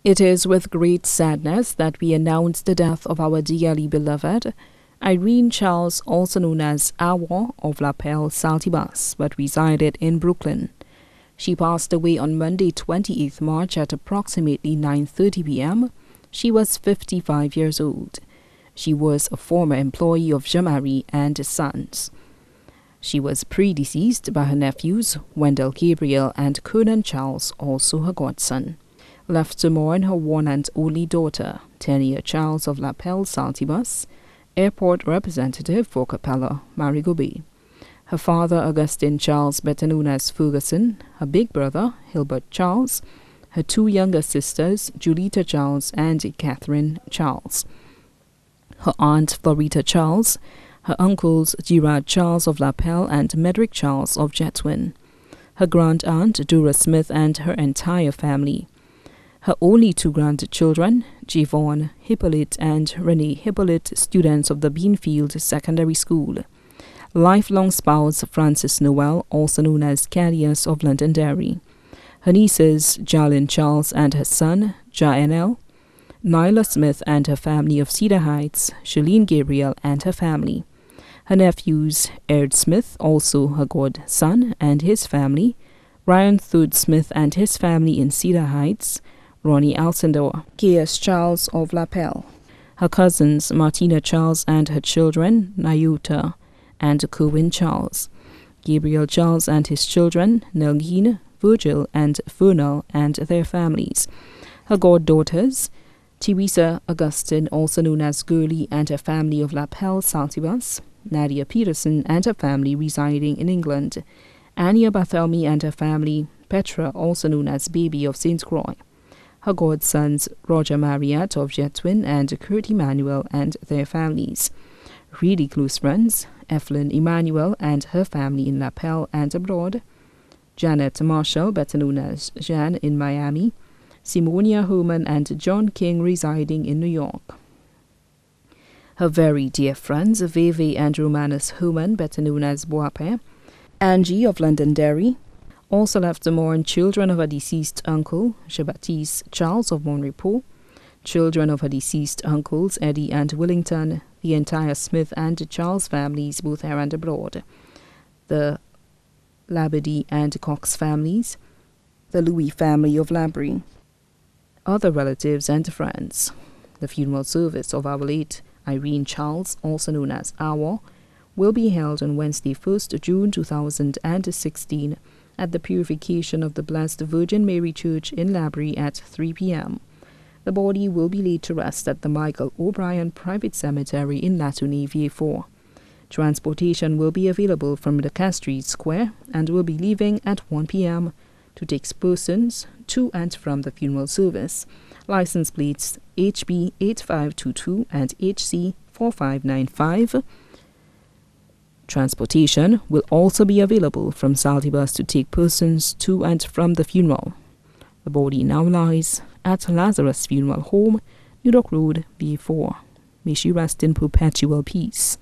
It is with great sadness that we announce the death of our dearly beloved Irene Charles, also known as Awa of La Pelle, Saltibas, but resided in Brooklyn. She passed away on Monday, 28th March at approximately 9:30 p.m. She was 55 years old. She was a former employee of Jean-Marie and Sons. She was predeceased by her nephews, Wendell Gabriel and Conan Charles, also her godson. Left to mourn her one and only daughter, Irene Charles of La Pelle, Saltibas, airport representative for Capella, Marigobe. Her father, Augustine Charles, better known as Ferguson, her big brother, Hilbert Charles, her two younger sisters, Julita Charles and Catherine Charles, her aunt, Florita Charles, her uncles, Gerard Charles of La Pelle and Medrick Charles of Jetwin, her grand-aunt, Dora Smith, and her entire family. Her only two grandchildren, Javon Hippolyte and Renee Hippolyte, students of the Beanfield Secondary School. Lifelong spouse, Francis Noel, also known as Callias of Londonderry. Her nieces, Jalyn Charles and her son, Jaenel. Nyla Smith and her family of Cedar Heights, Shalene Gabriel and her family. Her nephews, Erd Smith, also her godson and his family. Ryan Thud Smith and his family in Cedar Heights. Ronnie Alcindor, K.S. Charles of La Pelle. Her cousins, Martina Charles and her children, Nyota and Cohen Charles. Gabriel Charles and his children, Nelgine, Virgil and Vernal and their families. Her goddaughters, Teresa Augustine, also known as Gurley, and her family of La Pelle, Saltibas. Nadia Peterson and her family residing in England. Anya Barthelmy and her family, Petra, also known as Baby of St. Croix. Her godsons, Roger Marriott of Jetwin and Kurt Emmanuel and their families. Really close friends, Evelyn Emmanuel and her family in La Pelle and abroad. Janet Marshall, better known as Jan, in Miami. Simonia Herman and John King residing in New York. Her very dear friends, Veve and Romanus Herman, better known as Boape. Angie of Londonderry. Also left to mourn children of her deceased uncle, Jean-Baptiste Charles of Monrepo, children of her deceased uncles, Eddie and Willington, the entire Smith and Charles families, both here and abroad, the Labadie and Cox families, the Louis family of Labrie, other relatives and friends. The funeral service of our late Irene Charles, also known as Awa, will be held on Wednesday, 1st June 2016, at the Purification of the Blessed Virgin Mary Church in Labrie at 3 p.m. The body will be laid to rest at the Michael O'Brien Private Cemetery in Latune, VA4. Transportation will be available from the Castries Square and will be leaving at 1 p.m. to take persons to and from the funeral service. License plates HB 8522 and HC 4595. Transportation will also be available from Saltibas to take persons to and from the funeral. The body now lies at Lazarus Funeral Home, New Dock Road, B4. May she rest in perpetual peace.